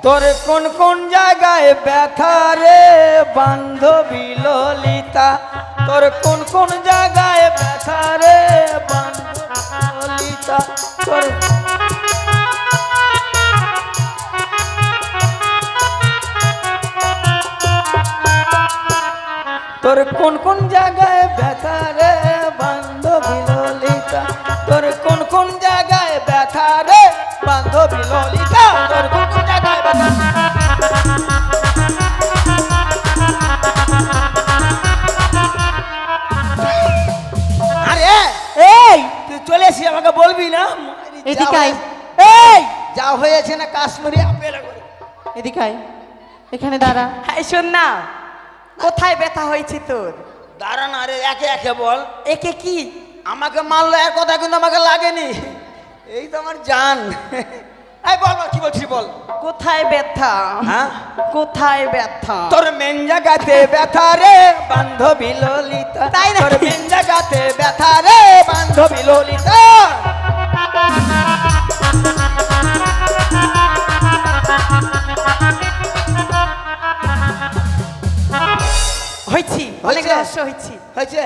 তোর কোন কোন জায়গায় ব্যথা রে বান্ধবী ললিতা, তোর কোন কোন জায়গায় ব্যথা রে বান্ধবী ললিতা, তোর কোন কোন জায়গায় ব্যথা রে বান্ধবী ললিতা, তোর কোন কোন জায়গায় ব্যথা রে বান্ধবী ললিতা, তোর কোন কোন জায়গায় ব্যথা। আরে এই তুই চলে এসে আমাকে বলবি না? এদিকে আয়। এই যা হয়েছে না কাশ্মীরি আপেল। এদিকে আয়, এখানে দাঁড়া। এই শোন না, কোথায় ব্যথা হয়েছে তোর? দাঁড়া না রে, একে একে বল। একে কি? আমাকে মারলো এর কথা কিন্তু আমাকে লাগেনি, এই তো আমার জান। এই বল বল কি বলছিস বল। কোথায় ব্যথা? হ্যাঁ কোথায় ব্যথা? তোর মেন জায়গাতে ব্যথা রে বান্ধবী ললিতা, তাই না? তোর মেন জায়গাতে ব্যথা রে বান্ধবী ললিতা। হয়েছি, অনেক হয়েছে? রহস্য হয়েছি, হয়েছে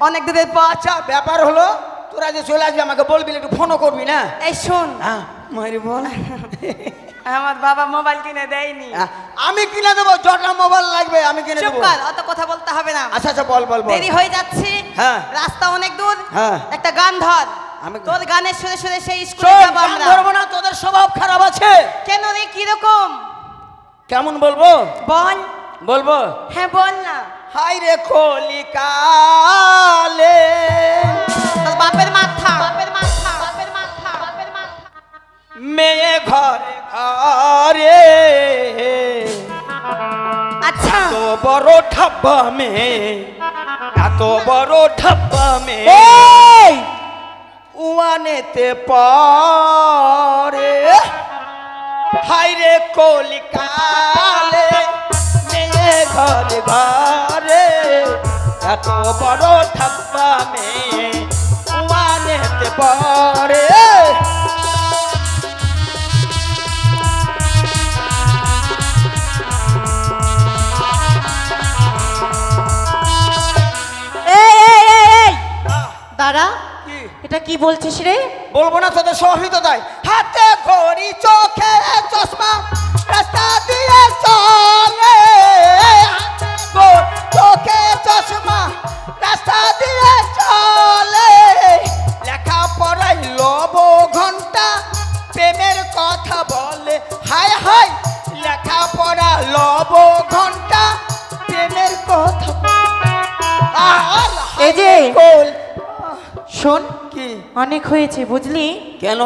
অনেক দূরের পথ। আচ্ছা ব্যাপার হলো তোরা যে চলে আসবি আমাকে বলবি না, একটু ফোনও করবি না? এই শোন, হ্যাঁ মারি বল। আমার বাবা মোবাইল কিনে দেয়নি। আমি কিনে দেবো, যটা মোবাইল লাগবে আমি কিনে চুপ দেবো। কর, অত কথা বলতে হবে না। আচ্ছা আচ্ছা বল বল বল। দেরি হয়ে যাচ্ছে, হ্যাঁ। রাস্তা অনেক দূর। হ্যাঁ। একটা গান ধর, আমি তোর গানের সুরে সুরে সেই স্কুলে শোন, যাবো গান আমরা। ধরবো না, তোদের স্বভাব খারাপ আছে। কেন রে, কিরকম? কেমন বলবো? বল। বলবো? হ্যাঁ বল না। হাই রে কলিকালে তোর বাপের মাথা, বাপের মাথা, বাপের মাথা, বাপের মাথা। মেয়ে ঘরে ঘরে আচ্ছা, এত বড় ঠাব্বা মেয়ে, এত বড় ঠাব্বা মেয়ে উয়ানেতে পরে। হাই রে কলিকালে মেয়ে ঘরে ঘরে এত বড় ঠাব্বা মেয়ে উয়ানেতে পরে। দাঁড়া, কি এটা কি বলছিস রে? বলবো না, তোদের সহৃদতায়। হাতে ঘড়ি চোখে চশমা রাস্তা দিয়ে চলে, চোখে চশমা রাস্তা দিয়ে চলে। লেখা পড়াই লব ঘন্টা প্রেমের কথা বলে। হায় হায় লেখা পড়া লব ঘন্টা প্রেমের কথা এই যে বল। শোন, কি অনেক হয়েছে বুঝলি? কেন?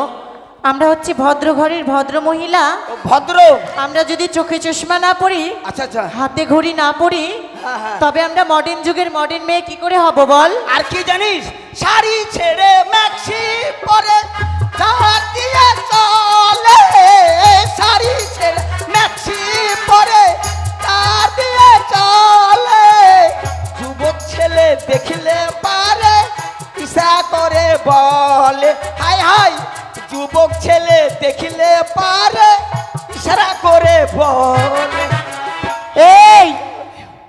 আমরা হচ্ছে ভদ্র ঘরের ভদ্র মহিলা। ও ভদ্র। আমরা যদি চোখে চশমা না পরি, আচ্ছা আচ্ছা, হাতে ঘড়ি না পরি, হ্যাঁ, হ্যাঁ। তবে আমরা মডার্ন যুগের মডার্ন মেয়ে কি করে হব বল? আর কি জানিস, শাড়ি ছেড়ে ম্যাক্সি পরে চার দিয়ে চলে। শাড়ি ছেড়ে ম্যাক্সি পরে চার দিয়ে চলে। যুবক ছেলে দেখলে পারে ইশা করে বলে। হাই হাই যুবক ছেলে দেখলে পারে ইশারা করে বলে। এই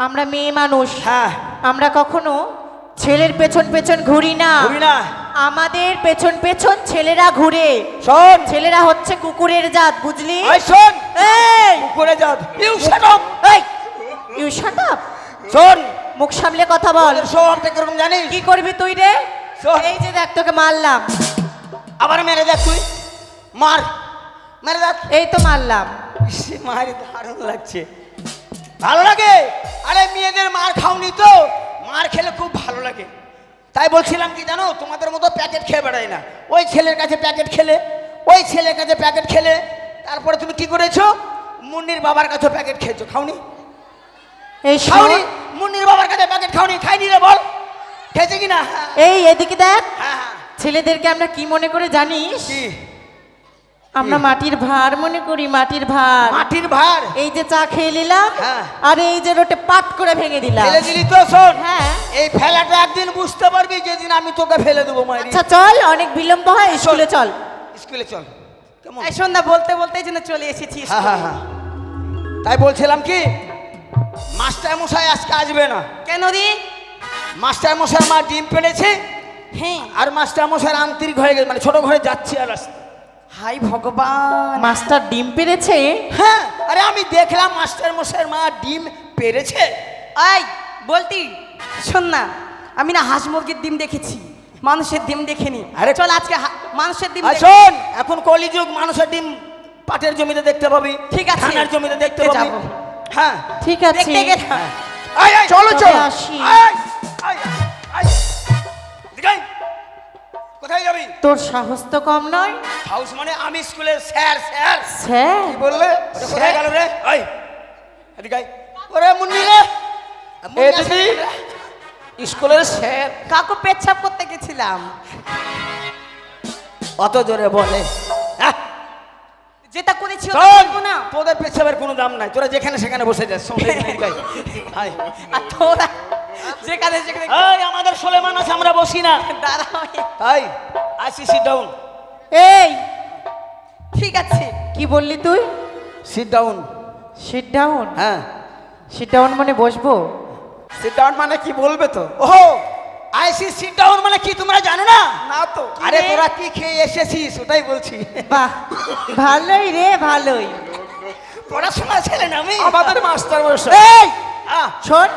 আমরা মেয়ে মানুষ, হ্যাঁ আমরা কখনো ছেলের পেছন পেছন ঘুরি না। ঘুরি না। আমাদের পেছন পেছন ছেলেরা ঘুরে। শোন, ছেলেরা হচ্ছে কুকুরের জাত, বুঝলি? ওই শোন, এই কুকুরে যাও। You shut up. এই ইউ শাট আপ। শোন, মুখ সামলে কথা বল। তোদের স্বভাবটা কিরকম জানিস? কি করবি তুই রে? শোন। এই যে দেখ, তোকে মারলাম। আবার মেরে দেখ, তুই মার, মেরে দেখ। এই তো মারলাম। মারি দারুণ লাগছে, ভালো লাগে। আরে মেয়েদের মার খাওনি তো, মার খেলে খুব ভালো লাগে। তাই বলছিলাম কি জানো, তোমাদের মতো প্যাকেট খেয়ে বেড়াই না। ওই ছেলের কাছে প্যাকেট খেলে, ওই ছেলের কাছে প্যাকেট খেলে, তারপরে তুমি কি করেছো? মুন্নির বাবার কাছে প্যাকেট খেয়েছো, খাওনি? এই খাওনি? শোন, মুন্নির বাবার কাছে প্যাকেট খাওনি? খাইনি রে বল, খেয়েছে কিনা? এই এদিকে দেখ, হ্যাঁ হ্যাঁ। ছেলেদেরকে আমরা কি মনে করে জানিস? কি? আমরা মাটির ভার মনে করি, মাটির ভার। মাটির ভার। এই যে চা খেয়ে নিলাম, হ্যাঁ। আর এই যে রোটে পাট করে ভেঙে দিলাম। ফেলে দিলি তো? শোন, হ্যাঁ। এই ফেলাটা একদিন বুঝতে পারবি, যেদিন আমি তোকে ফেলে দেবো। মায়ের আচ্ছা চল, অনেক বিলম্ব হয়, স্কুলে চল। স্কুলে চল। কেমন? এই সন্ধ্যা বলতে বলতে যেন চলে এসেছিস। হ্যাঁ হ্যাঁ হ্যাঁ। তাই বলছিলাম কি মাস্টার মশাই আজকে আসবে না। কেন রে? মাস্টার মশাই মা ডিম পেড়েছে, হ্যাঁ। আর মাস্টার মশাই আন্তরিক হয়ে গেছে, মানে ছোট ঘরে যাচ্ছি আর আসতে। হাই ভগবান, মাস্টার ডিম পেরেছে? হ্যাঁ, আরে আমি দেখলাম মাস্টার মশাইয়ের মা ডিম পেড়েছে। এই বলতি শোন না, আমি না হাঁস মুরগির ডিম দেখেছি, মানুষের ডিম দেখিনি। আরে চল আজকে মানুষের ডিম আর দেখি। শোন, এখন কলিযুগ, মানুষের ডিম পাটের জমিতে দেখতে পাবি, ঠিক আছে। ধানের জমিতে দেখতে দেখতে পাবি। যাবো। হ্যাঁ, ঠিক আছে, দেখতে গেলাম। আয় আয়, চলো তবে চলো আসি। আয়, আয়, আয়। দিগাই, কোথায় যাবি? তোর সাহস তো কম নয়। হাউস মানে আমি স্কুলের স্যার। Sir sir? কি বললে? ওটা কোথায় গেল রে? ওই এদিকে আয়। ওরে মুন্নি রে, মুন্নি এ দিদি। আসে। স্কুলের স্যার। কাকু পেচ্ছাপ করতে গেছিলাম। অত জোরে বলে, হ্যাঁ? যেটা করেছি ওটা শোন, বলবো না। তোদের পেছাবের কোনো দাম নাই, তোরা যেখানে সেখানে বসে যাস। শোন, এদিকে আয়। আয়। আর তোরা যেখানে যেখানে এই আমাদের সোলেমান আছে, আমরা বসি না। দাঁড়াও। তাই আসি, সিট ডাউন। এই ঠিক আছে। কি বললি তুই? Sit down. Sit down? হ্যাঁ, সিট ডাউন মানে বসবো? সিট ডাউন মানে কি বলবে তো? ওহো, আইসি সিট ডাউন মানে কি তোমরা জানো না? না তো। আরে তোরা কি খেয়ে এসেছিস ওটাই বলছি। বাহ, ভালোই রে, ভালোই। পড়াশোনা ছেলে না আমি। আমাদের মাস্টার মশাই। এই আহ, শোন,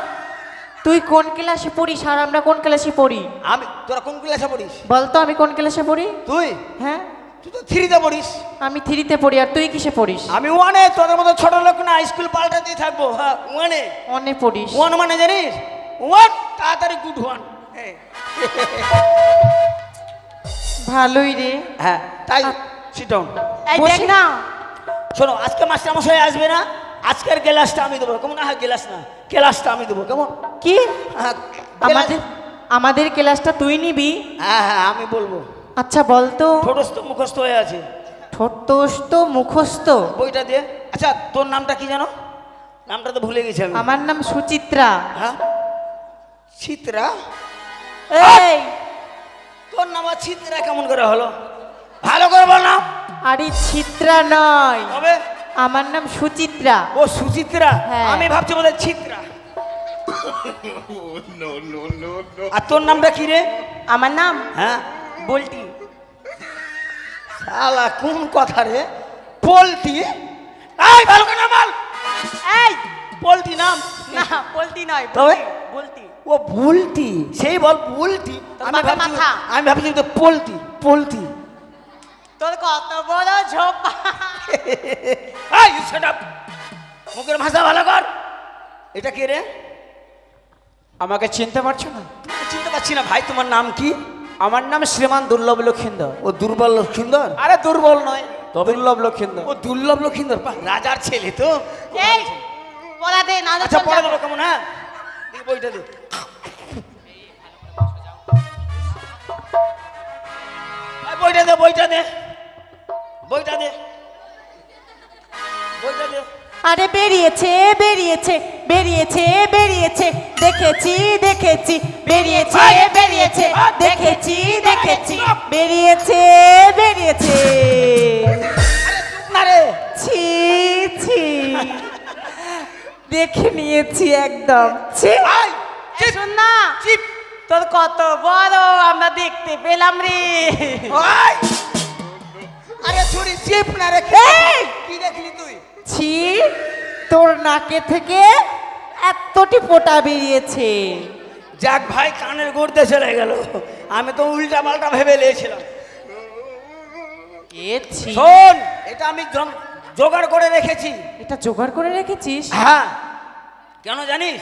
তুই কোন ক্লাসে পড়িস আর আমরা কোন ক্লাসে পড়ি? আমি, তোরা কোন ক্লাসে পড়িস? বলতো আমি কোন ক্লাসে পড়ি? তুই হ্যাঁ, তুই তো 3-তে পড়িস। আমি 3-তে পড়ি, আর তুই কিসে পড়িস? আমি 1-এ। তোদের মতো ছোট লোক না, স্কুল পাল্টাতেই থাকবো। হ্যাঁ, 1-এ। 1-এ পড়িস? 1 মানে জানিস? 1 তাড়াতাড়ি গুড 1। ভালোই রে। হ্যাঁ, তাই সিট ডাউন। এই বসে- দেখ না, শোনো, আজকে মাস্টার মশাই আসবে না, আজকের গ্লাসটা আমি দেবো। কেমন? হ্যাঁ, গ্লাস না, ক্লাসটা আমি দেবো। কেমন? কি? হ্যাঁ, আমাদের আমাদের ক্লাসটা তুই নিবি? হ্যাঁ হ্যাঁ, আমি বলবো। আচ্ছা বলতো। ঠোঁটস্থ মুখস্থ হয়ে আছে। ঠোঁটস্থ মুখস্থ? বইটা দিয়ে। আচ্ছা, তোর নামটা কি জানো? নামটা তো ভুলে গেছি আমি। আমার নাম সুচিত্রা। হ্যাঁ, চিত্রা? এই, তোর নাম আর চিত্রা কেমন করে হলো? ভালো করে বল না। আরে চিত্রা নয়, তবে আমার নাম সুচিত্রা। ও সুচিত্রা। হ্যাঁ। আমি ভাবছি বোধহয় চিত্রা। আর তোর নামটা কি রে? আমার নাম হ্যাঁ, বলটি। শালা কোন কথা রে? পোল্টি? এই ভালো করে বল। এই পোল্টি নাম? না, বলতি নয়, তবে? বলতি। ও বুলটি, সেই বল বুলটি। তোর আমি বাপের ভাবছি, মাথা। আমি ভাবছি তো পোল্টি। পোল্টি। তোর কত বড় ঝোপা। এই শাট আপ, মুখের ভাষা ভালো কর। এটা কে রে? আমাকে চিনতে পারছো না? চিনতে পারছি না ভাই। তোমার নাম কি? আমার নাম শ্রীমান দুর্লভ লক্ষিন্দর। ও দুর্বল লক্ষিন্দর? আরে দুর্বল নয়, দুর্লভ লক্ষিন্দর। ও দুর্লভ লক্ষিন্দর, বাহ, রাজার ছেলে তো। এই পড়া দে না। আচ্ছা, পড়া দেবো। কেমন? হ্যাঁ, এই বইটা দে। এই বইটা দে, বইটা দে, বইটা দে, বইটা দে। আরে বেরিয়েছে বেরিয়েছে বেরিয়েছে বেরিয়েছে, দেখেছি দেখেছি, বেরিয়েছে বেরিয়েছে, দেখেছি দেখেছি, বেরিয়েছে বেরিয়েছে। না রে, ছি ছি, দেখে নিয়েছি একদম। ছি। আয়, এই শোন না, চিপ, তোর কত বড় আমরা দেখতে পেলাম রে। আয়। আরে ছুরি, চিপ না রে। এই! কি দেখলি তুই? ছি, তোর নাকে থেকে এতটি পোটা বেরিয়েছে। যাক ভাই, কানের গড়তে চলে গেল। আমি তো উল্টা পাল্টা ভেবে নিয়েছিলাম। এ ছি, শোন, এটা আমি জোগাড় করে রেখেছি। এটা জোগাড় করে রেখেছিস? হ্যাঁ, কেন জানিস?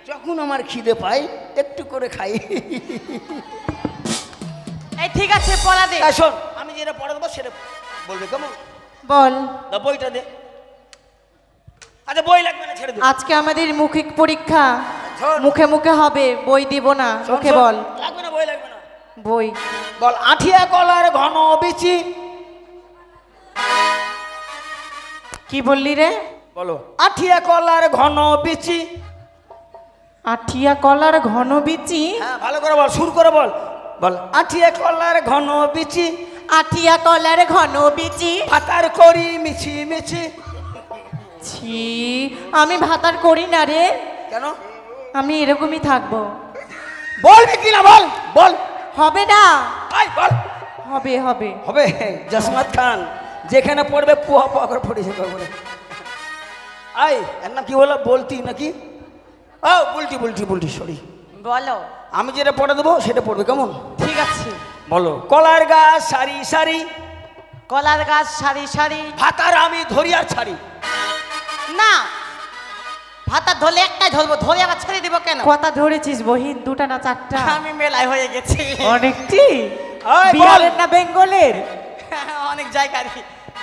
যখন আমার খিদে পাই একটু করে খাই। এই ঠিক আছে, পড়া দে। তা শোন, আমি যেটা পড়ে দেবো সেটা বলবে। কেমন? বল। দা বইটা দে। আচ্ছা, বই লাগবে না, ছেড়ে দে। আজকে আমাদের মৌখিক পরীক্ষা, শোন, মুখে মুখে হবে, বই দিব না। শোন, মুখে শোন, বল। লাগবে না, বই লাগবে না। বই বল, আঠিয়া কলার ঘন বিচি। কি বললি রে? বলো, আঠিয়া কলার ঘন বিচি। আঠিয়া কলার ঘন বিচি। হ্যাঁ, ভালো করে বল, সুর করে বল। বল, আঠিয়া কলার ঘন বিচি, আঠিয়া কলার ঘন বিচি, পাতার করি মিছি মিছি। ছি, আমি ভাতার করি না রে, কেন আমি এরকমই থাকবো। বলবি কি না বল বল হবে না, আই বল হবে হবে। হবে জসমাত খান যেখানে পড়বে পুয়া পুয়া করে পড়েছে করে আই এর নাম কি বলো বলতি নাকি ও বুলটি বুলটি বুলটি সরি বলো। আমি যেটা পড়ে দেবো সেটা পড়বে কেমন ঠিক আছে। বলো কলার গাছ সারি সারি কলার গাছ সারি সারি। ভাতার আমি ধরি আর ছাড়ি না, ভাতা ধরলে একটাই ধরবো, ধরে আবার ছেড়ে দিব কেন? কথা ধরেছিস বহিন, দুটা না চারটা? আমি মেলায় হয়ে গেছি অনেকটি। ওই বল। বিহারের না বেঙ্গলের? অনেক জায়গায়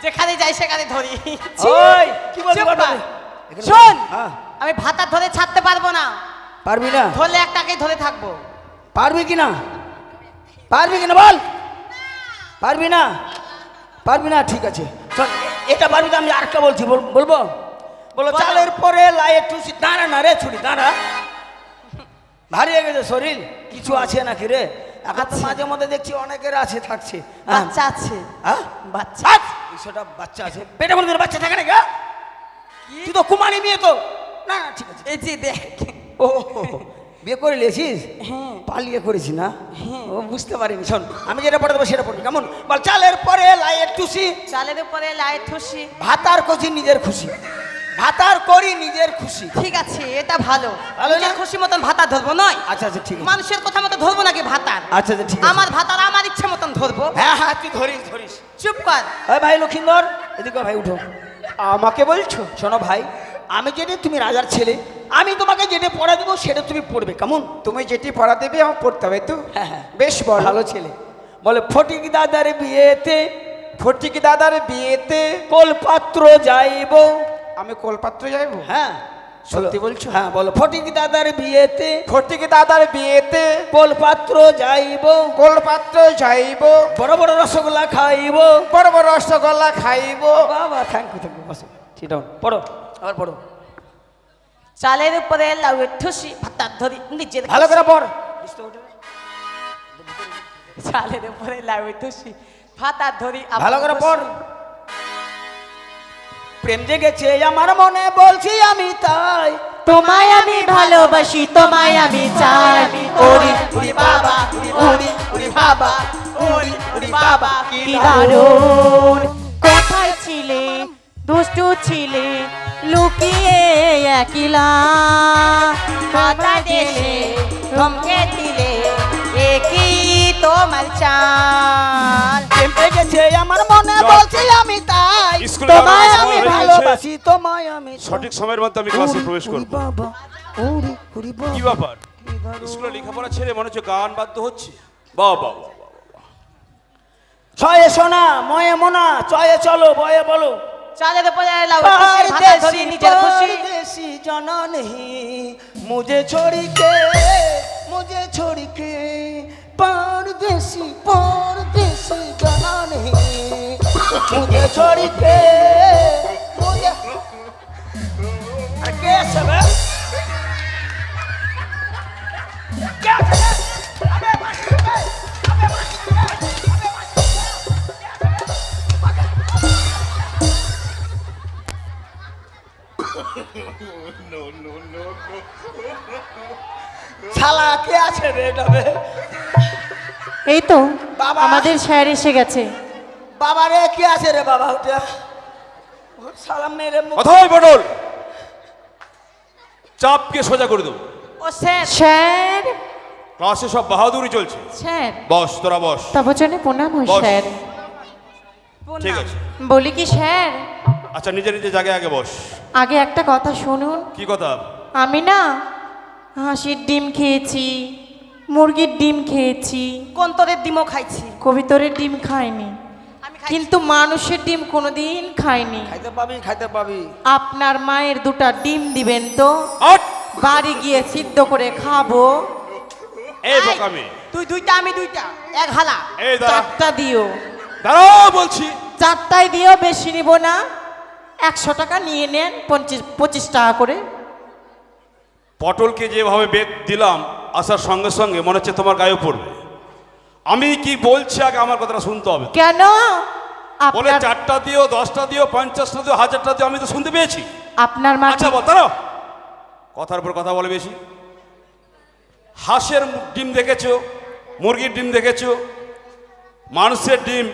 যেখানে যাই সেখানে ধরি। ওই কি বলছিস চুপ কর। এখানে শোন, হ্যাঁ আমি ভাতা ধরে ছাড়তে পারবো না, পারবি না ধরলে একটাকেই ধরে থাকবো। পারবি কি না পারবি কি না বল পারবি না পারবি না ঠিক আছে শোন, এটা পারবি না। আমি আরেকটা বলছি বলবো বলো বলো। চালের পরে লাই একটু দাঁড়া না রে ছুটি দাঁড়া ভারী হয়ে গেছে শরীর কিছু আছে নাকি রে এখন তো আছে। মাঝে মধ্যে দেখছি অনেকের আছে থাকছে বাচ্চা আছে, হ্যাঁ বাচ্চা। সেটা বাচ্চা আছে পেটে মনে বাচ্চা থাকে না গা তুই তো কুমারী মেয়ে তো না না ঠিক আছে এই যে দেখ। ও বিয়ে করে লিয়েছিস হ্যাঁ। পালিয়ে করেছি না ও বুঝতে পারিনি শোন আমি যেটা পড়ে দেবো সেটা পড়বি কেমন বল চালের পরে লাইয়ের টুসি চালের উপরে লাই থুসি। ভাতার করছি নিজের খুশি ভাতার করি নিজের খুশি ঠিক আছে, এটা ভালো। ভালো না? নিজের খুশি মতন ভাতা ধরবো নয়, আচ্ছা আচ্ছা ঠিক আছে মানুষের কথা মতো ধরবো নাকি ভাতার? আচ্ছা আচ্ছা ঠিক আছে আমার ভাতার আমার ইচ্ছে মতন ধরবো। হ্যাঁ হ্যাঁ তুই ধরিস ধরিস চুপ কর। ওই ভাই লক্ষিন্দর এদিকে ভাই উঠো আমাকে বলছো? শোনো ভাই আমি যেটা তুমি রাজার ছেলে আমি তোমাকে যেটা পড়া দেবো সেটা তুমি পড়বে কেমন তুমি যেটি পড়া দেবে আমার পড়তে হবে তো? হ্যাঁ হ্যাঁ বেশ বল। ভালো ছেলে বলে ফটিক দাদার বিয়েতে ফটিক দাদার বিয়েতে কোলপাত্র যাইব আমি কলপাত্র যাইব? হ্যাঁ সত্যি বলছো? হ্যাঁ বলো ফটিক দাদার বিয়েতে ফটিক দাদার বিয়েতে কোলপাত্র যাইব কলপাত্র যাইব, বড় বড় রসগোল্লা খাইব বড় বড় রসগোল্লা খাইব। বাবা থ্যাংক ইউ বসো ঠিক পড়ো আবার পড়ো চালের উপরে লাউ ঠুসি, ভাতার ধরি নিজের ভালো করে পড় চালের উপরে লাউ ঠুসি, ভাতার ধরি আবার ভালো করে খুশি। পড় প্রেম জেগেছে আমার মনে বলছি আমি তাই তোমায় আমি ভালোবাসি, তোমায় আমি চাই। ওরে উরি বাবা, উরি উরি বাবা, উরি উরি বাবা, কি কি দারুণ, কোথায় ছিলে দুষ্টু ছিলে লুকিয়ে একলা, ভাতা দিলে ধমকে দিলে একই তোমার চাল। প্রেম জেগেছে আমার মনে বলছি আমি তাই স্কুলে তোমায় যাওয়ার আমি সময় হয়ে গেছে। ভালোবাসি তোমায় আমি চাই। সঠিক সময়ের মধ্যে আমি ক্লাসে প্রবেশ উরি করব বাবা উরি উরি বাবা কি ব্যাপার স্কুলে লেখাপড়া ছেড়ে মনে হচ্ছে গান বাদ্য হচ্ছে বাহ বাহ বাহ, বাহ, বাহ। ছয়ে সোনা ময়ে মোনা চয়ে চলো বয়ে বলো চালের উপরে লাউ ঠুসি, ভাতার ধরি নিজের খুশি। परदेसी जाना नहीं मुझे छोड़ के परदेसी जाना नहीं मुझे छोड़ के मुझे अरे कैसे बे क्या শালা কে আছে রে এটা বে এই তো বাবা। আমাদের স্যার এসে গেছে। বাবা রে কে আছে রে বাবা ওটা সালাম মেরে মুখ কথাই পটল চাপকে সোজা করে দেবো ও স্যার, স্যার ক্লাসে সব বাহাদুরি চলছে স্যার বস তোরা বস তব জন্য প্রণাম হয় বস। স্যার। ঠিক আছে বলি কি স্যার, আচ্ছা নিজে নিজে জায়গায় আগে বস আগে একটা কথা শুনুন। কি কথা আমি না হাঁসির ডিম খেয়েছি, মুরগির ডিম খেয়েছি, কোন তোরের ডিমও খাইছি কবিতরের ডিম খাইনি, আমি খাইছি। কিন্তু মানুষের ডিম কোনোদিন খাইনি। খাইতে পাবি আপনার মায়ের দুটা ডিম দিবেন তো, আট বাড়ি গিয়ে সিদ্ধ করে খাবো। এই বোকামি তুই দুইটা আমি দুইটা, এক হালা। এই দাঁড়া চারটা দিও, দাঁড়াও বলছি চারটায় দিও, বেশি নিব না। 100 টাকা নিয়ে নেন, 25 টাকা করে। পটলকে যেভাবে বেগ দিলাম আসার সঙ্গে সঙ্গে মনে হচ্ছে তোমার গায়ে পড়বে। আমি কি বলছি আগে আমার কথাটা শুনতে হবে। কেন বলে আপনার 4টা দিও 10টা দিও 50টা দিও 1000টা দিও আমি তো শুনতে পেয়েছি। আপনার মা আচ্ছা বল তারা কথার উপর কথা বলে বেশি। হাঁসের ডিম দেখেছো, মুরগির ডিম দেখেছো, মানুষের ডিম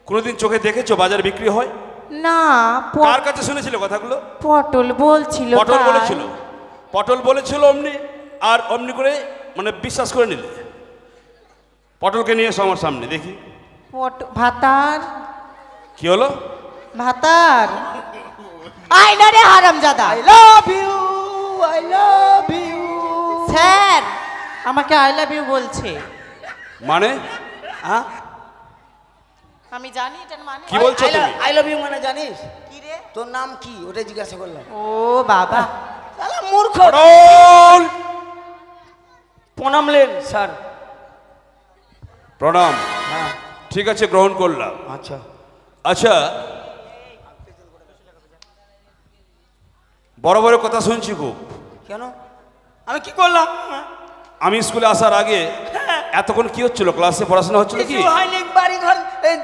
কোনোদিন চোখে দেখেছো বাজারে বিক্রি হয়? না কার কাছে শুনেছিল কথাগুলো? পটল বলছিল পটল তাই। বলেছিল, পটল বলেছিল অমনি, আর অমনি করে মানে বিশ্বাস করে নিলে। পটলকে নিয়ে এসো আমার সামনে দেখি ভাতার কি হলো। ভাতার আয়না রে হারামজাদা। I love you, I love you. Sir আমাকে আই লাভ ইউ বলছে। মানে হ্যাঁ, আমি জানি এটার মানে কি বলছো তুমি? আই লাভ ইউ মানে জানিস? কি রে? তোর নাম কি ওটা জিজ্ঞাসা করলাম। ও বাবা, শালা মূর্খ। পটল! প্রণামলেন স্যার। প্রণাম। হ্যাঁ ঠিক আছে, গ্রহণ করলাম। আচ্ছা। আচ্ছা, বড় বড় কথা শুনছি খুব। কেন? আমি কি করলাম? আমি স্কুলে আসার আগে এতক্ষণ কি হচ্ছিল? ক্লাসে পড়াশোনা হচ্ছিল কি? কিছু হয়নি, বাড়ি ঘর এই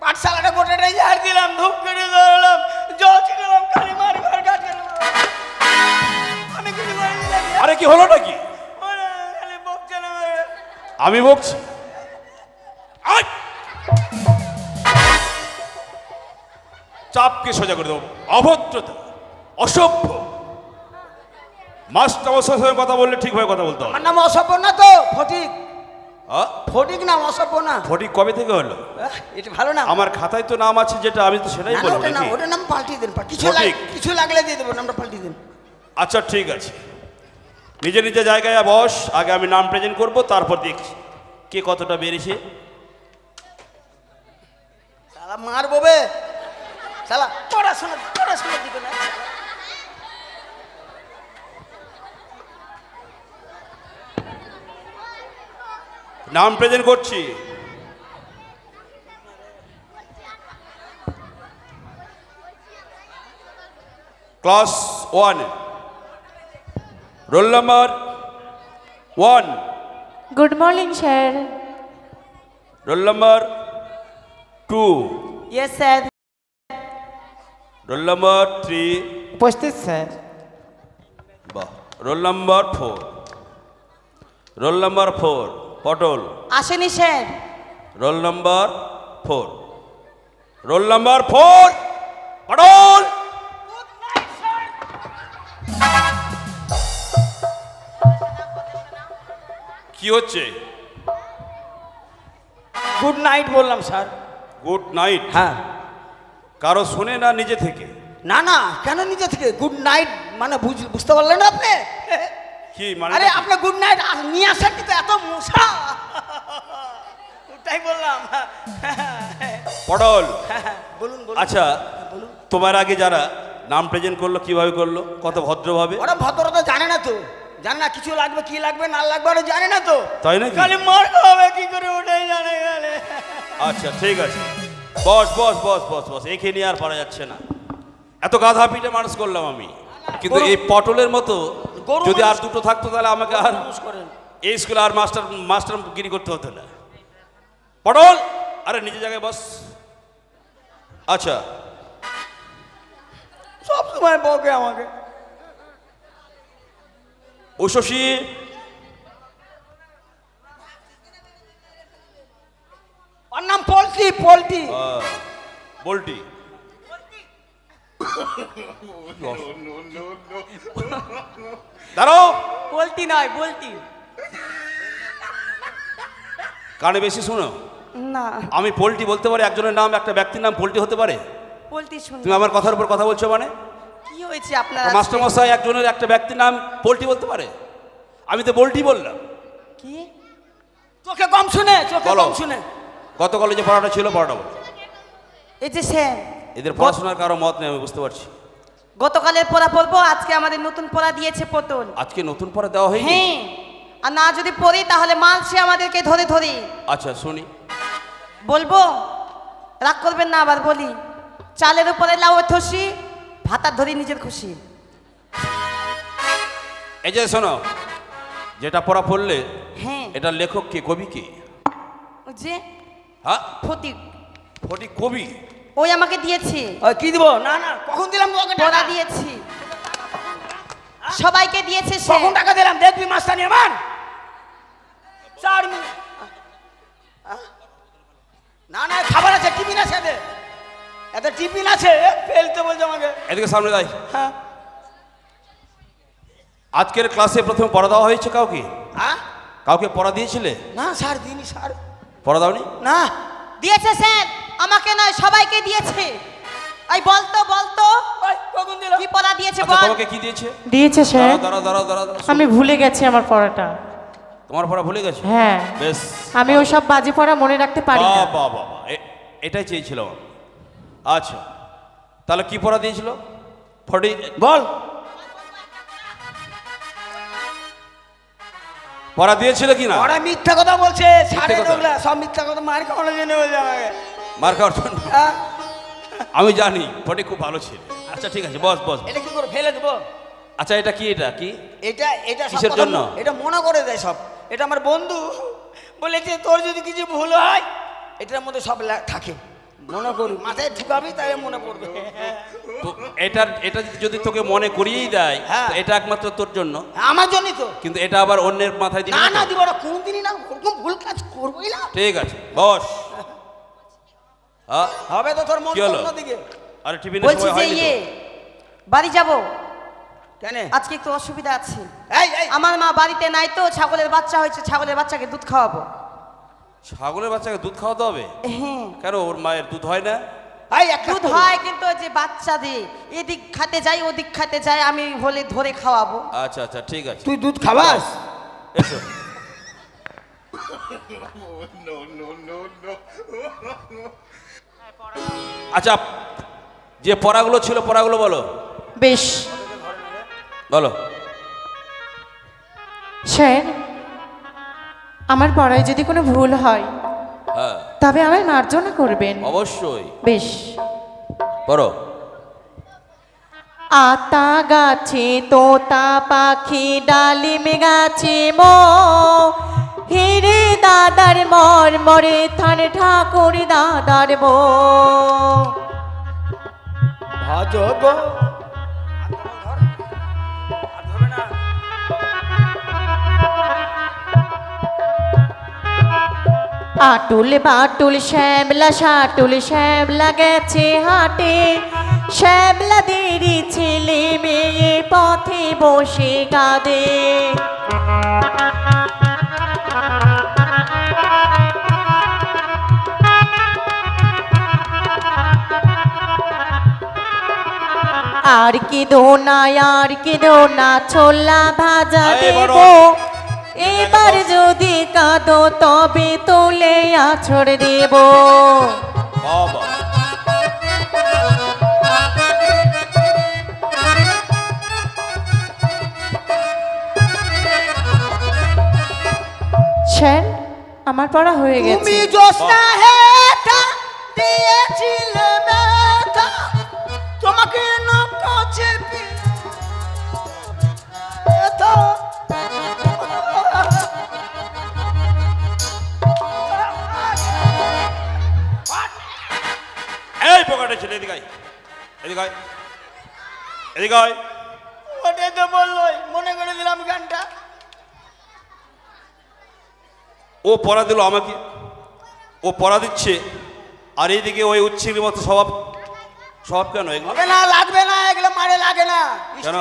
পাঠশালাটা গোটাটাই ঝাড় দিলাম, ধূপ করে ধরলাম, জল ছিটালাম, কালি মারি ঘর কাজ আমি কিছু করিনি নাকি? আরে কি হলো নাকি? ওরা খালি বকছে না। আমি বকছি? আয়! চাপকে সোজা করে দেবো। অভদ্রতা, অসভ্য। মাস্টার মশাইয়ের সঙ্গে কথা বললে ঠিকভাবে কথা বলতে হবে। আমার নাম অসভ্য না তো, ফটিক। আ? ফটিক নাম, অসভ্য না। ফটিক কবে থেকে হলো? এটা ভালো নাম। আমার খাতায় তো নাম আছে, যেটা আমি তো সেটাই না, না, বলবো ওটা নাম, নাকি? ওটা নাম পাল্টিয়ে দেন। ফটিক। কিছু লাগলে দিয়ে দেবো, নামটা পাল্টিয়ে দেন। আচ্ছা ঠিক আছে, নিজে নিজে জায়গায় বস। আগে আমি নাম প্রেজেন্ট করব, তারপর দেখছি কে কতটা বেড়েছে। শালা মারবো বে, শালা পড়াশোনা দিবে না। নাম প্রেজেন্ট করছি। Class 1, roll number 1, good morning sir. Roll number 2, yes sir. Roll number 3, উপস্থিত স্যার। বাহ, রোল নাম্বার 4, রোল নাম্বার 4 পটল, আসেনি sir. Roll number 4, roll number 4 পটল। কি হচ্ছে? গুড নাইট বললাম স্যার। Good night? হ্যাঁ। কারো শুনে না নিজে থেকে? না না, কেন নিজে থেকে? গুড নাইট মানে বুঝতে পারলেন না আপনি? কি মানে? আরে আপনি গুড নাইট নিয়ে আসেন কিন্তু এত মশা, ওটাই বললাম। পটল, বলুন বলুন। আচ্ছা তোমার আগে যারা নাম প্রেজেন্ট করলো কিভাবে করলো? কত ভদ্রভাবে? ওরা ভদ্রতা জানে না তো, জানে না কিছু লাগবে কি লাগবে না লাগবে ওরা জানে না তো। তাই নাকি? খালি মার খাবে কি করে ওটাই জানে গেলে। আচ্ছা ঠিক আছে, বস বস বস বস বস, এখানে আর পারা যাচ্ছে না। এত গাধা পিঠে মানুষ করলাম আমি, কিন্তু এই পটলের মতো যদি আর দুটো থাকতো তাহলে আমাকে আর এই স্কুলে আর মাস্টারগিরি করতে হতো না। পটল, আরে নিজে জায়গায় বস। আচ্ছা, সব সময় বকে আমাকে। ও শশী, ওর নাম পল্টি, পল্টি। বল্টি। দাঁড়াও, বলতি নয়, বলতি কানে বেশি শোনো। না, আমি পোল্ট্রি বলতে পারি, একজনের নাম, একটা ব্যক্তির নাম পোল্ট্রি হতে পারে? বলতি শুন। তুমি আমার কথার উপর কথা বলছো মানে? কি হয়েছে আপনার? মাস্টারমশাই একজনের একটা ব্যক্তির নাম পোল্ট্রি বলতে পারে? আমি তো পোল্ট্রি বললাম। কি? চোখে কম শুনে, চোখে বলো। কম শুনে। গত কলেজে পড়াটা ছিল, পড়াটা বলো। এই যে স্যার, এদের পড়াশোনার কারো মত নেই, আমি বুঝতে পারছি। গতকালের পড়া পড়বো, আজকে আমাদের নতুন পড়া দিয়েছে পটল। আজকে নতুন পড়া দেওয়া হয়নি? হ্যাঁ, আর না যদি পড়ি তাহলে মানছে আমাদেরকে ধরে ধরে। আচ্ছা শুনি। বলবো? রাগ করবেন না, আবার বলি। চালের উপরে লাউ থসি, ভাতার ধরি নিজের খুশি। এই যে শোনো, যেটা পড়া পড়লে হ্যাঁ, এটা লেখক কে, কবি কে? ওই যে হ্যাঁ, ফটিক। ফটিক কবি? ওই আমাকে দিয়েছে, ওই কি দিব? না না, কখন দিলাম তোকে টাকা? পড়া দিয়েছি, সবাইকে দিয়েছে সে। কখন টাকা দিলাম? দেখবি মাস্টার নিয়ে মান 4 মিনিট। না না, খাবার আছে, টিফিন আছে, এত টিফিন আছে, ফেলতে বলছে আমাকে। এদিকে সামনে যাই। হ্যাঁ আজকের ক্লাসে প্রথমে পড়া দেওয়া হয়েছে কাউকে? হ্যাঁ কাউকে পড়া দিয়েছিলে? না স্যার, দিনই স্যার। পড়া দাওনি? না দিয়েছে স্যার, আমাকে নয় সবাইকে দিয়েছে। এই বলতো বলতো ওই, কখন দিলাম? কি পড়া দিয়েছে আচ্ছা, বল। তোমাকে কি দিয়েছে? দিয়েছে স্যার। দাঁড়াও দাঁড়াও দাঁড়াও দাঁড়াও। আমি ভুলে গেছি আমার পড়াটা। তোমার পড়া ভুলে গেছো? হ্যাঁ, বেশ, আমি ওসব বাজে পড়া মনে রাখতে পারি না। বাহ বাহ বাহ, এটাই চেয়েছিলাম আমি। আচ্ছা, তাহলে কি পড়া দিয়েছিল? বল। পড়া দিয়েছিল কি না? ওরা মিথ্যা কথা বলছে, ছাড়ে কথা? ওগুলা সব মিথ্যা কথা, মার খাওয়ানোর জন্য বলছে আমাকে। মার খাওয়ার জন্য? হ্যাঁ? আমি জানি ফটি খুব ভালো ছিল। আচ্ছা ঠিক আছে, বস বস। এটা কি করে ফেলে দেবো? আচ্ছা, এটা কি? এটা কি? এটা এটা সব কিসের কথা জন্য? এটা মনে করে দেয় সব। এটা আমার বন্ধু বলেছে, তোর যদি কিছু ভুল হয় এটার মধ্যে সব থাকে, মনে করি মাথায় ঢুকাবি তাহলে মনে পড়বে। তো এটা যদি তোকে মনে করিয়েই দেয়, হ্যাঁ। তো এটা একমাত্র তোর জন্য। আমার জন্যই তো। কিন্তু এটা আবার অন্যের মাথায় দিবি না না না, তো? দিব না, কোনদিনই না, ওরকম ভুল কাজ করবোই না। ঠিক আছে, বস। হ্যাঁ, হবে তো তোর মন কি হলো? অন্যদিকে। আরে টিফিনের বলছি সময় যে হয়নি তো? বাড়ি যাব, কেন? আজকে একটু অসুবিধা আছে। এই এই, আমার মা বাড়িতে নাই তো, ছাগলের বাচ্চা হয়েছে, ছাগলের বাচ্চাকে দুধ খাওয়াবো। ছাগলের বাচ্চাকে দুধ খাওয়াতে হবে? হ্যাঁ, কেন, ওর মায়ের দুধ হয় না? এই এক কাজ দুধ করবি। হয় কিন্তু ওই যে বাচ্চা দিয়ে এদিক খাতে যাই ওদিক খাতে যাই, আমি হলে ধরে খাওয়াবো। আচ্ছা আচ্ছা, ঠিক আছে, তুই দুধ খাবাস? এসো। আচ্ছা, যে পড়াগুলো ছিল পড়াগুলো বলো। বেশ বলো। স্যার, আমার পড়ায় যদি কোনো ভুল হয় হ্যাঁ, তবে আমায় মার্জনা করবেন। অবশ্যই বেশ। পড়ো। আতা গাছে তোতা পাখি, ডালিম গাছে হিরে দাদার মর মরে থান ঠাকুর দাদার বো। ভজব আটুল বাটুল শ্যামলা সাটুল শ্যামলা গেছে হাটে, শ্যামলা দেরি ছেলে মেয়ে পথে বসে কাঁদে। আর কি দোনা, আর কি দোনা, ছোলা ভাজা এই বড়। দেবো। এবার যদি কাঁদো তবে তোলে আছড় দেব। বাবা, স্যার, আমার পড়া হয়ে গেছে। তুমি জোসনা হেটা দিয়েছিলে ব্যথা, তোমাকে না কাছে ব্যথা। এই পকেটে ছিল, এদিকে আয়, এদিকে আয়, এদিকে আয়। ওটাই তো বললোই, মনে করে দিলাম গানটা। ও পড়া দিল আমাকে, ও পড়া দিচ্ছে, আর এইদিকে ওই উচ্ছির মতো স্বভাব। স্বভাব কেন এগুলো? হবে না, লাগবে না, এগুলো মারে লাগে না। কেন?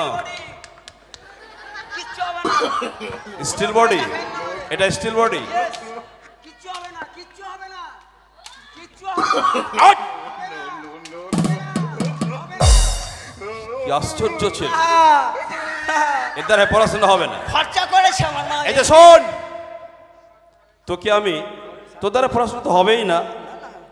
কিচ্ছু হবে না, স্টিল বডি, এটা স্টিল বডি। কিচ্ছু হবে না, কিচ্ছু হবে না, কিচ্ছু হবে না। কি আশ্চর্য ছিল, আহ, এর দ্বারা পড়াশোনা হবে না। খরচা করেছে আমার মা। এই যে শোন, তোকে আমি, তোর দ্বারা পড়াশোনা তো হবেই না,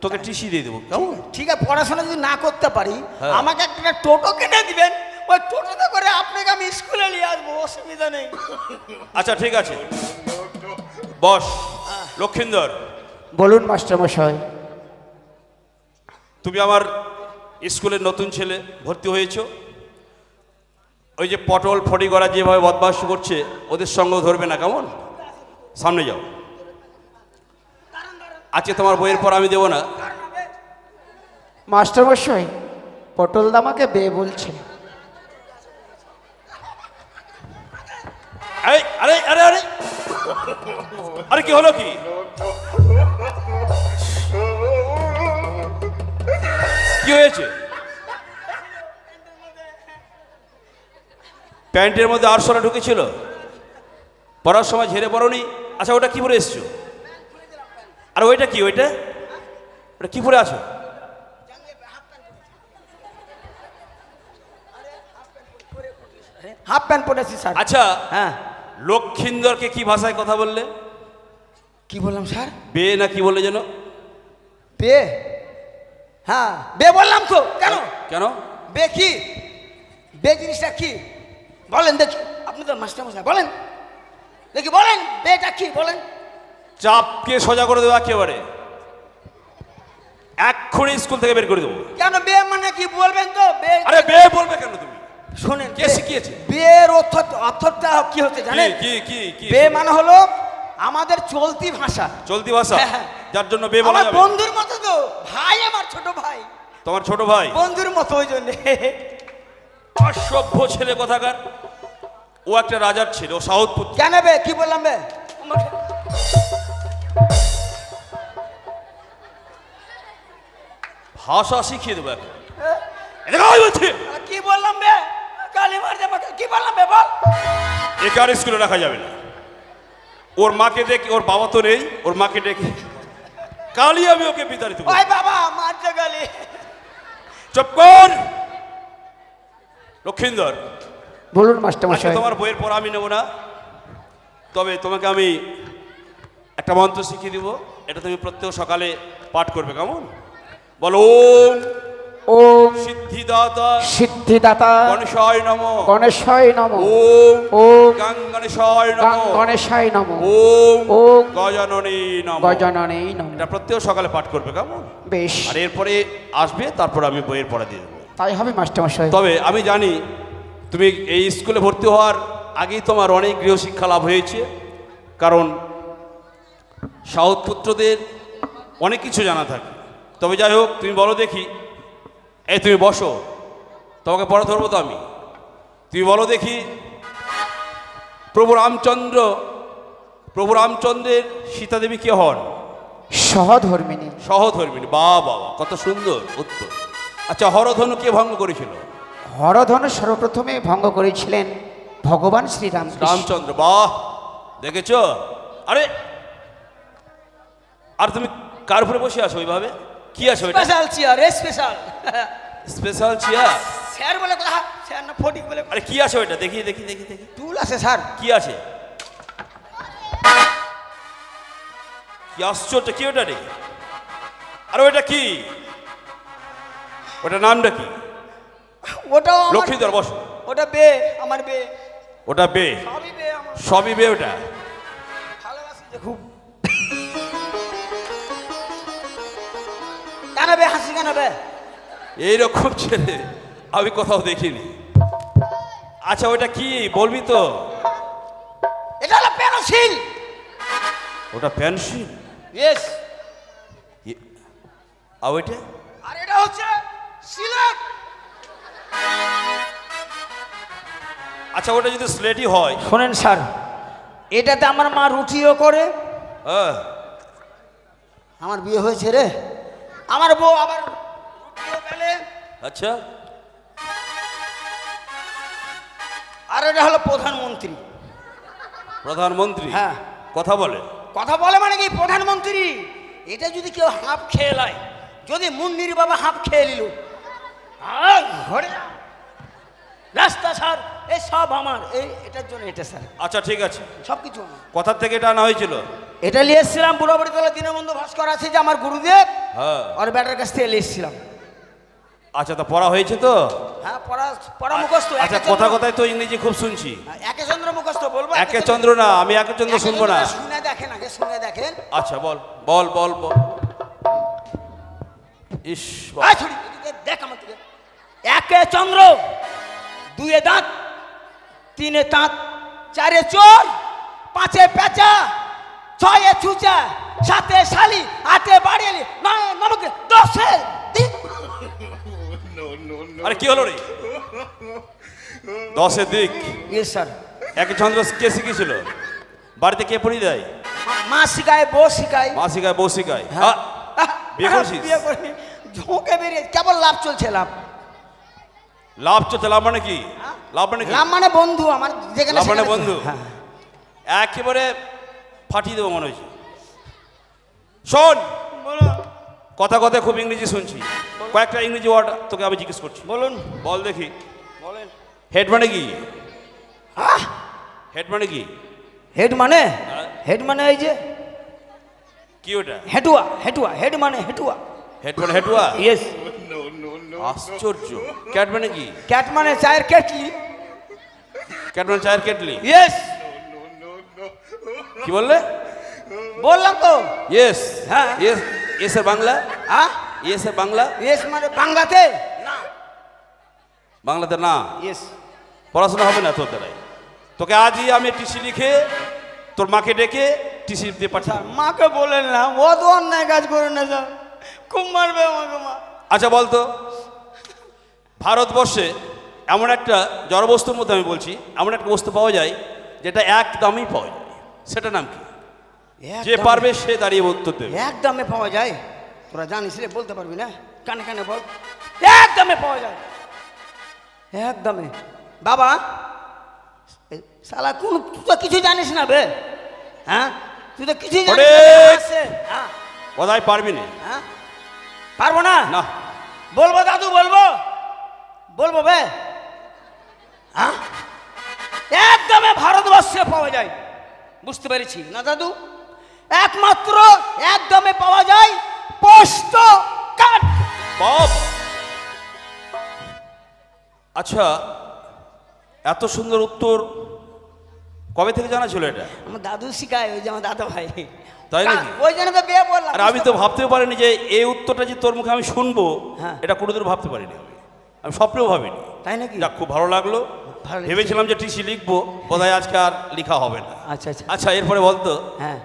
তোকে টিসি দিয়ে দেবো, কেমন? ঠিক আছে, পড়াশোনা যদি না করতে পারি, হ্যাঁ। আমাকে একটা টোটো কিনে দিবেন, ওই টোটোতে করে আপনাকে আমি স্কুলে নিয়ে আসবো, অসুবিধা নেই। আচ্ছা ঠিক আছে, বস। লক্ষিন্দর, বলুন মাস্টার মশাই। তুমি আমার স্কুলের নতুন ছেলে, ভর্তি হয়েছো। ওই যে পটল ফটিগড়া যেভাবে বদমাশ করছে, ওদের সঙ্গেও ধরবে না, কেমন? সামনে যাও। আজকে তোমার বইয়ের পর আমি দেবো না, মাস্টারমশাই পটল দামাকে বে বলছে। আরে আরে আরে আরে আরে কি হলো কি কি হয়েছে? প্যান্টের মধ্যে আরশোলা ঢুকেছিল, পড়ার সময় ঝেড়ে পড়নি? আচ্ছা ওটা কি পরে এসছো? আর ওইটা কি, ওইটা ওটা কি পরে আছো? হাফ প্যান্ট পরেছি স্যার। আচ্ছা হ্যাঁ, লক্ষিন্দরকে কি ভাষায় কথা বললে? কি বললাম স্যার? বে না কি বললে যেন? বে, হ্যাঁ বে বললাম তো। কেন কেন? বে কি, বে জিনিসটা কি বলেন দেখি। আপনি তো মাস্টারমশাই, বলেন দেখি, বলেন বেটা কি বলেন। চাপকে সোজা করে দেবো একেবারে, এক্ষুনি স্কুল থেকে বের করে দেবো। কেন বে মানে কি বলবেন তো? বে, আরে বে বলবে কেন তুমি? শোনেন, কে শিখিয়েছে? বের অর্থটা কি হচ্ছে জানেন? কি কি কি? বে মানে হলো আমাদের চলতি ভাষা। চলতি ভাষা, হ্যাঁ, হ্যাঁ। যার জন্য বে বলা আমার যাবে। বন্ধুর মতো তো, ভাই আমার ছোট ভাই। তোমার ছোট ভাই? বন্ধুর মতো, ওই জন্য। অসভ্য ছেলে কথাকার। ও একটা রাজার ছেলে, ও সাউথ পুত্র। কেন বে, কি বললাম বে? ভাষা শিখিয়ে দেবো এখন। এদিকে আয় বলছি। কি বললাম বে? কালি মার যাবে। কি বললাম বে বল? একে আর স্কুলে রাখা যাবে না। ওর মাকে ডেকে, ওর বাবা তো নেই, ওর মাকে ডেকে কালই আমি ওকে বিতাড়িত করব। ওই বাবা মারছে গালি। চুপ কর লক্ষিন্দর। বলুন আজকে মাস্টারমশাই। তোমার বইয়ের পড়া আমি নেব না, তবে তোমাকে আমি একটা মন্ত্র শিখিয়ে দিব। এটা তুমি প্রত্যেক সকালে পাঠ করবে, কেমন? বলো ওম ওম সিদ্ধিদাতা সিদ্ধিদাতা গণেশায় নমঃ, গণেশায় নমঃ, ওম ওম গণেশায় নমঃ, গণেশায় নমঃ, ওম ওম গজাননী নমঃ। গজাননে নমঃ। এটা প্রত্যেক সকালে পাঠ করবে, কেমন? বেশ, আর এরপরে আসবে, তারপর আমি বইয়ের পড়া দিয়ে দেবো। তাই হবে মাস্টারমশাই। তবে আমি জানি তুমি এই স্কুলে ভর্তি হওয়ার আগেই তোমার অনেক গৃহশিক্ষা লাভ হয়েছে, কারণ সাউথ পুত্রদের অনেক কিছু জানা থাকে। তবে যাই হোক, তুমি বলো দেখি। এই তুমি বসো, তোমাকে পড়া ধরবো তো আমি। তুমি বলো দেখি, প্রভু রামচন্দ্রের সীতাদেবী কে হন? সহধর্মিনী। সহধর্মিনী। বাহ বাবা, কত সুন্দর উত্তর। আচ্ছা, হরধনু কে ভঙ্গ করেছিল? হরধনু সর্বপ্রথমে ভঙ্গ করেছিলেন ভগবান শ্রীরাম। রামচন্দ্র। বাহ, দেখেছ? আরে আর তুমি কার উপরে বসে আছো ওইভাবে? কি আছো এটা? Special chair, special. Special chair? Sir বলে কথা, স্যার না ফটিক বলে। আরে কি আছো এটা? দেখি দেখি দেখি দেখি। টুল আছে স্যার। কি আছে? কি আশ্চর্য, কি ওটা রে? আরে ওটা কি? ওটা নামটা কি? ওটাও আমার- লক্ষ্মীধর বসো। ওটা বে, আমার বে। ওটা বে? সবই বে আমার। সবই বে ওটা? ভালোবাসি যে খুব। কেন বে হাসি, কেন বে? এইরকম ছেলে আমি কোথাও দেখিনি। আচ্ছা ওটা কি বলবি তো? এটা হলো পেন্সিল। ওটা পেন্সিল? ইয়েস। আর ওইটা? আর এটা হচ্ছে সিলেট। আচ্ছা ওটা যদি স্লেটই হয়? শোনেন স্যার, এটাতে আমার মা রুটিও করে। হ্যাঁ। আমার বিয়ে হয়েছে রে, আমার বউ আবার রুটিও বেলে। আচ্ছা। আর এটা হলো প্রধানমন্ত্রী। প্রধানমন্ত্রী? হ্যাঁ। কথা বলে? কথা বলে মানে কি, প্রধানমন্ত্রী। এটা যদি কেউ হাফ খেয়ে লয়, যদি মুন্নির বাবা হাফ খেয়ে নিল, ঘরে রাস্তা স্যার, এই সব আমার, এটার জন্য এটা স্যার আচ্ছা ঠিক আছে, সব কিছু আমার। কোথার থেকে এটা আনা হয়েছিল? এটা নিয়ে এসেছিলাম বুড়াবুড়ি তলা দীনবন্ধু ভাস্কর আছে যে আমার গুরুদেব, হ্যাঁ। ওর ব্যাটার কাছ থেকে নিয়ে এসেছিলাম। আচ্ছা তা পড়া হয়েছে তো? হ্যাঁ, পড়া মুখস্থ। আচ্ছা কথা কথায় তো ইংরেজি খুব শুনছি। একে চন্দ্র মুখস্থ বলবো? একে চন্দ্র না, আমি একে চন্দ্র শুনবো না। শুনে দেখেন, আগে শুনে দেখেন। আচ্ছা বল বল বল বল। ইস বাবা। আয় ছড়ি, এদিকে দেখ আমার দিকে। একে চন্দ্র, দুয়ে দাঁত, তিনে দাঁত, চারে চোর, পাঁচে পেঁচা, ছয়ে ছুচা, সাতে শালি, আটে বাড়িয়ালি, নয়ে নমকে, দশে দিন। আরে কি হলো রে? 10-এর দিক ইয়েস স্যার। এক ছন্দ কে শিখেছিল? বাড়িতে কে পড়িয়ে দেয়? মা শিখায়, বউ শিখায়। মা শিখায়, বউ শিখায়। হ্যাঁ। বিয়ে করছিস? বিয়ে করি, ঝোঁকে বেরিয়ে কেবল লাভ চলছে, লাভ। লাভ চলছে? লাভ মানে কি? লাভ মানে কি? লাভ মানে বন্ধু আমার, যেখানে লাভ মানে সেখানে- বন্ধু? হ্যাঁ। একেবারে ফাটিয়ে দেবো মনে হয়েছে। শোন, কথা কথা খুব ইংরেজি শুনছি, কয়েকটা ইংরেজি ওয়ার্ড তোকে আমি জিজ্ঞেস করছি। বলুন। বল দেখি। বলেন। হেড মানে কি? হেড মানে কি? হেড মানে, হ্যাঁ। হেড মানে এই যে কি ওটা? হেটুয়া, হেটুয়া, হেড মানে হেটুয়া। হেড মানে হেডুয়া? ইয়েস। আশ্চর্য। ক্যাট মানে কি? ক্যাট মানে চায়ের কেটলি। ক্যাট মানে চায়ের কেটলি? ইয়েস। কি বললে? বললাম তো। ইয়েস। হ্যাঁ। ইয়েস। ইয়েস এর বাংলা? হ্যাঁ। ইয়েস এর বাংলা? ইয়েস মানে বাংলাতে না। বাংলাতে না? ইয়েস। পড়াশোনা হবে না তোর দ্বারাই। তোকে আজই আমি টিসি লিখে তোর মাকে ডেকে টিসি দিয়ে পাঠাবো। মাকে বলেন না, ও তো অন্যায় কাজ করে না স্যার, খুব মারবে আমাকে মা। আচ্ছা বলতো, ভারতবর্ষে এমন একটা জড়বস্তুর মধ্যে আমি বলছি, এমন একটা বস্তু পাওয়া যায় যেটা এক দামেই পাওয়া যায়, সেটা নাম কি? যে পারবে সে দাঁড়িয়ে উত্তর দেবে। এক দামে পাওয়া যায়? তোরা জানিস রে, বলতে পারবি না? কানে কানে বল। এক দামে পাওয়া যায়, এক দামে। বাবা শালা কোন, তুই তো কিছু জানিস না বে। হ্যাঁ, তুই তো কিছুই জানিস না। অনেক। হ্যাঁ। কোথায় পারবি না? হ্যাঁ, পারবো না। না। বলবো দাদু, বলবো, বলবো বে। হ্যাঁ, এক দামে ভারতবর্ষে পাওয়া যায়, বুঝতে পেরেছি না দাদু? একমাত্র এক দামে পাওয়া যায় পোস্ট কার্ড। বাপ, আচ্ছা এত সুন্দর উত্তর কবে থেকে জানা ছিল এটা? আমার দাদু শিখায়, ওই যে আমার দাদা ভাই। তাই নাকি? ওই জন্য তো বিয়ে বললাম। আর আমি তো ভাবতেও পারিনি যে এই উত্তরটা যে তোর মুখে আমি শুনবো, হ্যাঁ। এটা কোনোদিন ভাবতে পারিনি। আমি স্বপ্নেও ভাবিনি। তাই নাকি? যাক, খুব ভালো লাগলো। ভালো লেগেছে। ভেবেছিলাম যে টিসি লিখবো, বোধহয় আজকে আর লেখা হবে না। আচ্ছা আচ্ছা। আচ্ছা, এরপরে বলতো, হ্যাঁ,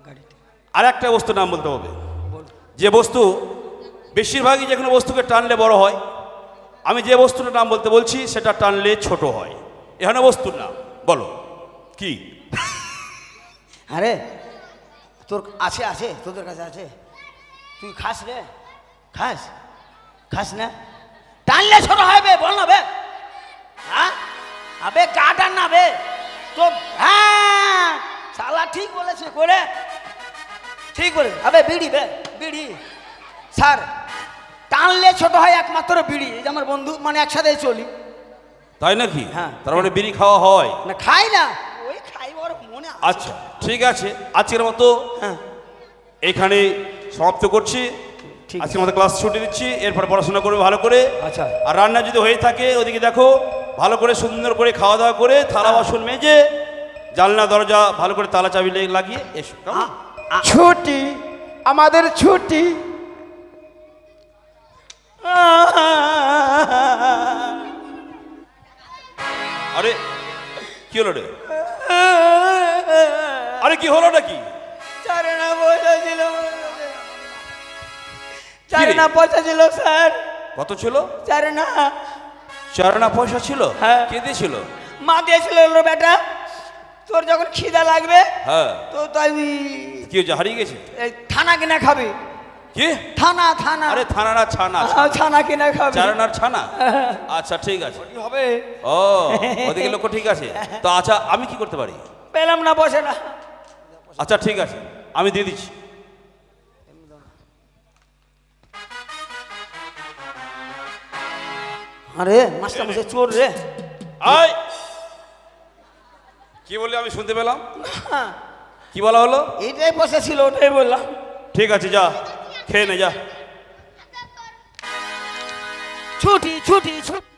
গাড়িতে আর একটা বস্তুর নাম বলতে হবে, যে বস্তু বেশিরভাগই যে কোনো বস্তুকে টানলে বড় হয়। আমি যে বস্তুটার নাম বলতে বলছি সেটা টানলে ছোট হয়। এখানে বস্তুর নাম বলো কি? আরে তোর আছে, আছে তোদের কাছে আছে, তুই খাস রে, খাস, খাস না? টানলে ছোট হয় বে, বল না বে। হ্যাঁ, আবে কাটার না বে তো। হ্যাঁ, শালা ঠিক বলেছে করে, ঠিক বলে। আবে বিড়ি বে, বিড়ি। স্যার, টানলে ছোট হয় একমাত্র বিড়ি। এই যে আমার বন্ধু, মানে একসাথে চলি। তাই নাকি? হ্যাঁ। তার মানে বিড়ি খাওয়া হয়? না খাই না, ওই খাই ওর মনে আছে। আচ্ছা ঠিক আছে, আজকের মতো হ্যাঁ, এইখানে সমাপ্ত করছি। ঠিক আজকের মতো ক্লাস ছুটি দিচ্ছি, এরপর পড়াশোনা করবে ভালো করে। আচ্ছা। আর রান্না যদি হয়ে থাকে ওদিকে দেখো, ভালো করে সুন্দর করে খাওয়া দাওয়া করে থালা বাসন মেজে জানলা দরজা ভালো করে তালা চাবি লাগিয়ে এসো। কেমন? ছুটি, আমাদের ছুটি। আরে কি হলো রে? আরে কি হলো নাকি? চারে না পয়সা ছিল, চারে কি রে? না পয়সা ছিল স্যার, কত ছিল? চারে না। 4 আনা পয়সা ছিল? হ্যাঁ। কে দিয়েছিল? মা দিয়েছিল হলো বেটা, তোর যখন খিদা লাগবে হ্যাঁ। তো তাই কি হয়েছে, হারিয়ে গেছে? এই ছানা কিনা খাবি। কি? থানা, থানা। আরে থানা না ছানা? ছানা কিনা খাবি। 4 আনার ছানা? আচ্ছা ঠিক আছে। কি হবে? ও, ওদিকে লোক ঠিক আছে তো। আচ্ছা আমি কি করতে পারি? পেলাম না বসে না। আচ্ছা ঠিক আছে, আমি দিয়ে দিচ্ছি। আরে মাস্টার মশাই চোর রে। আয়, কি বললি আমি শুনতে পেলাম? হ্যাঁ, কি বলা হলো? এইটাই বসে ছিল, ওটাই বললাম। ঠিক আছে, যা খেয়ে নে যা। ছুটি, ছুটি, ছুটি।